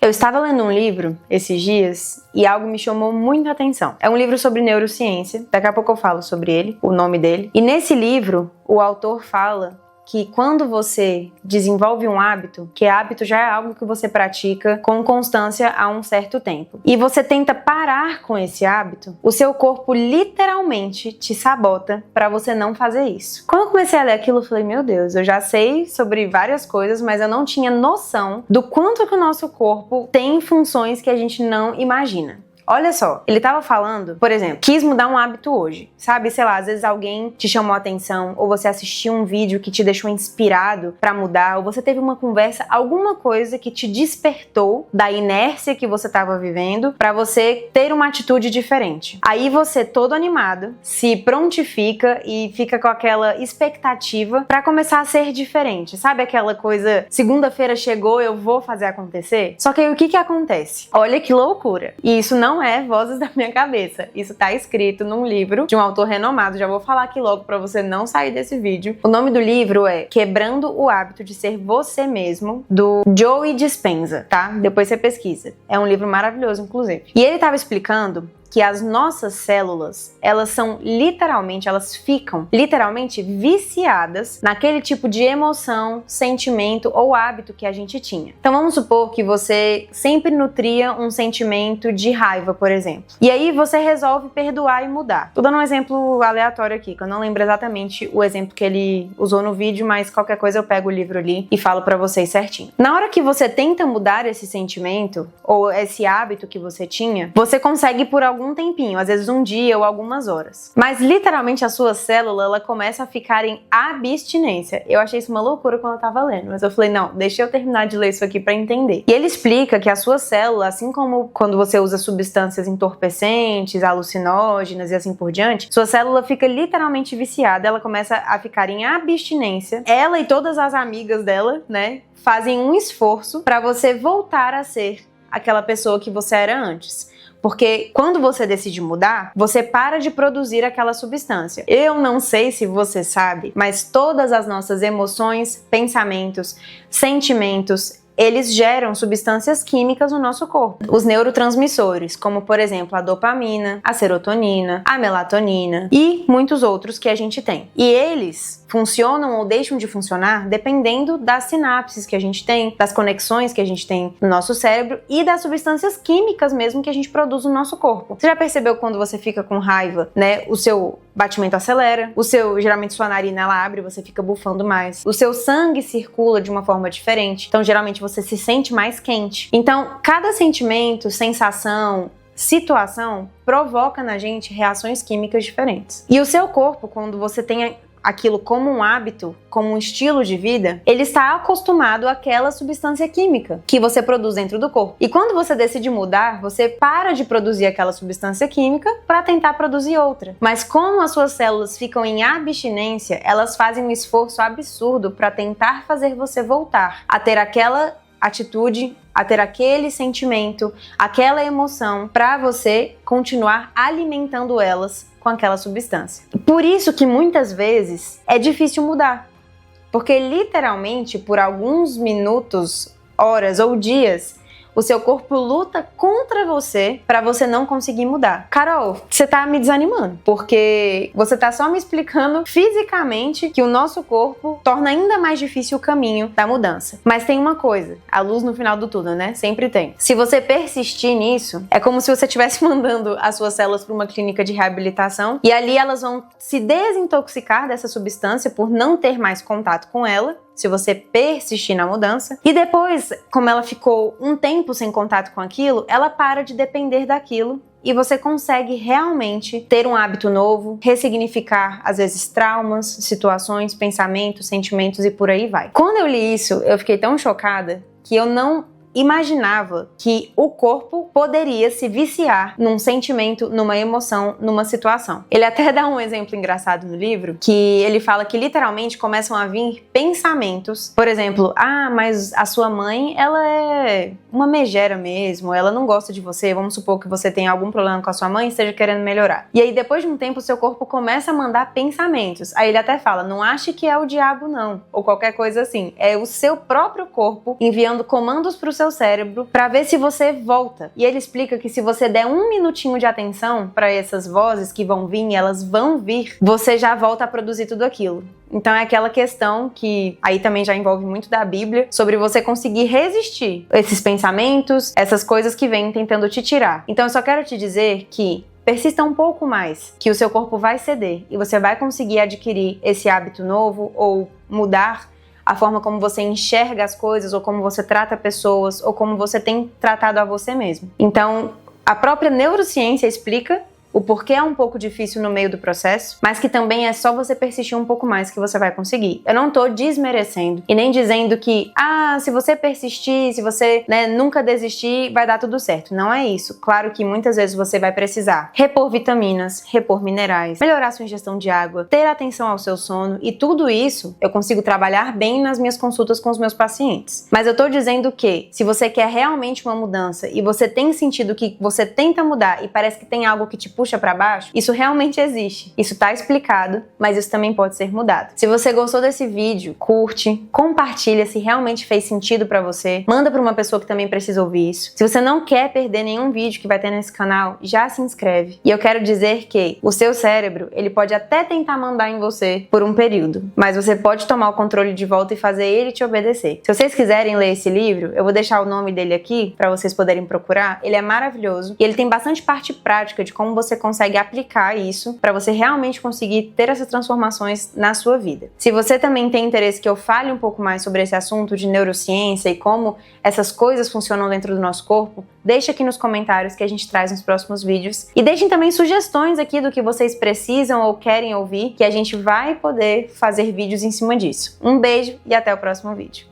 Eu estava lendo um livro esses dias e algo me chamou muita atenção. É um livro sobre neurociência, daqui a pouco eu falo sobre ele, o nome dele. E nesse livro, o autor fala que quando você desenvolve um hábito, que hábito já é algo que você pratica com constância há um certo tempo, e você tenta parar com esse hábito, o seu corpo literalmente te sabota para você não fazer isso. Quando eu comecei a ler aquilo, eu falei, meu Deus, eu já sei sobre várias coisas, mas eu não tinha noção do quanto que o nosso corpo tem funções que a gente não imagina. Olha só, ele tava falando, por exemplo, quis mudar um hábito hoje, sabe? Sei lá, às vezes alguém te chamou a atenção, ou você assistiu um vídeo que te deixou inspirado pra mudar, ou você teve uma conversa, alguma coisa que te despertou da inércia que você tava vivendo pra você ter uma atitude diferente. Aí você, todo animado, se prontifica e fica com aquela expectativa pra começar a ser diferente. Sabe aquela coisa, segunda-feira chegou, eu vou fazer acontecer? Só que aí o que acontece? Olha que loucura. E isso não é vozes da minha cabeça. Isso tá escrito num livro de um autor renomado. Já vou falar aqui logo pra você não sair desse vídeo. O nome do livro é Quebrando o Hábito de Ser Você Mesmo, do Joe Dispenza, tá? Depois você pesquisa. É um livro maravilhoso, inclusive. E ele tava explicando que as nossas células, elas ficam literalmente viciadas naquele tipo de emoção, sentimento ou hábito que a gente tinha. Então vamos supor que você sempre nutria um sentimento de raiva, por exemplo. E aí você resolve perdoar e mudar. Tô dando um exemplo aleatório aqui, que eu não lembro exatamente o exemplo que ele usou no vídeo, mas qualquer coisa eu pego o livro ali e falo pra vocês certinho. Na hora que você tenta mudar esse sentimento ou esse hábito que você tinha, você consegue por algum tempinho, às vezes um dia ou algumas horas. Mas literalmente a sua célula, ela começa a ficar em abstinência. Eu achei isso uma loucura quando eu tava lendo, mas eu falei, não, deixa eu terminar de ler isso aqui pra entender. E ele explica que a sua célula, assim como quando você usa substâncias entorpecentes, alucinógenas e assim por diante, sua célula fica literalmente viciada, ela começa a ficar em abstinência. Ela e todas as amigas dela, né, fazem um esforço pra você voltar a ser aquela pessoa que você era antes. Porque quando você decide mudar, você para de produzir aquela substância. Eu não sei se você sabe, mas todas as nossas emoções, pensamentos, sentimentos, eles geram substâncias químicas no nosso corpo. Os neurotransmissores, como por exemplo a dopamina, a serotonina, a melatonina e muitos outros que a gente tem. E eles funcionam ou deixam de funcionar dependendo das sinapses que a gente tem, das conexões que a gente tem no nosso cérebro e das substâncias químicas mesmo que a gente produz no nosso corpo. Você já percebeu que quando você fica com raiva, né, o seu batimento acelera, geralmente sua narina ela abre, você fica bufando mais, o seu sangue circula de uma forma diferente, então geralmente você se sente mais quente. Então, cada sentimento, sensação, situação provoca na gente reações químicas diferentes. E o seu corpo, quando você tem aquilo como um hábito, como um estilo de vida, ele está acostumado àquela substância química que você produz dentro do corpo. E quando você decide mudar, você para de produzir aquela substância química para tentar produzir outra. Mas como as suas células ficam em abstinência, elas fazem um esforço absurdo para tentar fazer você voltar a ter aquela atitude, a ter aquele sentimento, aquela emoção, para você continuar alimentando elas com aquela substância. Por isso que muitas vezes é difícil mudar, porque literalmente por alguns minutos, horas ou dias, o seu corpo luta contra você para você não conseguir mudar. Carol, você tá me desanimando, porque você tá só me explicando fisicamente que o nosso corpo torna ainda mais difícil o caminho da mudança. Mas tem uma coisa, a luz no final do túnel, né? Sempre tem. Se você persistir nisso, é como se você estivesse mandando as suas células para uma clínica de reabilitação e ali elas vão se desintoxicar dessa substância por não ter mais contato com ela, se você persistir na mudança. E depois, como ela ficou um tempo sem contato com aquilo, ela para de depender daquilo e você consegue realmente ter um hábito novo, ressignificar, às vezes, traumas, situações, pensamentos, sentimentos e por aí vai. Quando eu li isso, eu fiquei tão chocada que eu não imaginava que o corpo poderia se viciar num sentimento, numa emoção, numa situação. Ele até dá um exemplo engraçado no livro, que ele fala que literalmente começam a vir pensamentos, por exemplo, mas a sua mãe, ela é uma megera mesmo, ela não gosta de você, vamos supor que você tenha algum problema com a sua mãe e esteja querendo melhorar. E aí depois de um tempo o seu corpo começa a mandar pensamentos. Aí ele até fala, não ache que é o diabo não, ou qualquer coisa assim. É o seu próprio corpo enviando comandos para o seu seu cérebro para ver se você volta. E ele explica que se você der 1 minutinho de atenção para essas vozes que vão vir, e elas vão vir, você já volta a produzir tudo aquilo. Então é aquela questão que aí também já envolve muito da Bíblia, sobre você conseguir resistir a esses pensamentos, essas coisas que vêm tentando te tirar. Então eu só quero te dizer que persista um pouco mais, que o seu corpo vai ceder e você vai conseguir adquirir esse hábito novo ou mudar a forma como você enxerga as coisas, ou como você trata pessoas, ou como você tem tratado a você mesmo. Então, a própria neurociência explica o porquê é um pouco difícil no meio do processo, mas que também é só você persistir um pouco mais que você vai conseguir. Eu não tô desmerecendo e nem dizendo que, se você persistir, se você, nunca desistir, vai dar tudo certo. Não é isso. Claro que muitas vezes você vai precisar repor vitaminas, repor minerais, melhorar sua ingestão de água, ter atenção ao seu sono, e tudo isso eu consigo trabalhar bem nas minhas consultas com os meus pacientes. Mas eu tô dizendo que, se você quer realmente uma mudança e você tem sentido que você tenta mudar e parece que tem algo que te puxa pra baixo, isso realmente existe. Isso tá explicado, mas isso também pode ser mudado. Se você gostou desse vídeo, curte, compartilha se realmente fez sentido pra você, manda pra uma pessoa que também precisa ouvir isso. Se você não quer perder nenhum vídeo que vai ter nesse canal, já se inscreve. E eu quero dizer que o seu cérebro, ele pode até tentar mandar em você por um período, mas você pode tomar o controle de volta e fazer ele te obedecer. Se vocês quiserem ler esse livro, eu vou deixar o nome dele aqui pra vocês poderem procurar. Ele é maravilhoso e ele tem bastante parte prática de como você consegue aplicar isso para você realmente conseguir ter essas transformações na sua vida. Se você também tem interesse que eu fale um pouco mais sobre esse assunto de neurociência e como essas coisas funcionam dentro do nosso corpo, deixa aqui nos comentários que a gente traz nos próximos vídeos. E deixem também sugestões aqui do que vocês precisam ou querem ouvir, que a gente vai poder fazer vídeos em cima disso. Um beijo e até o próximo vídeo.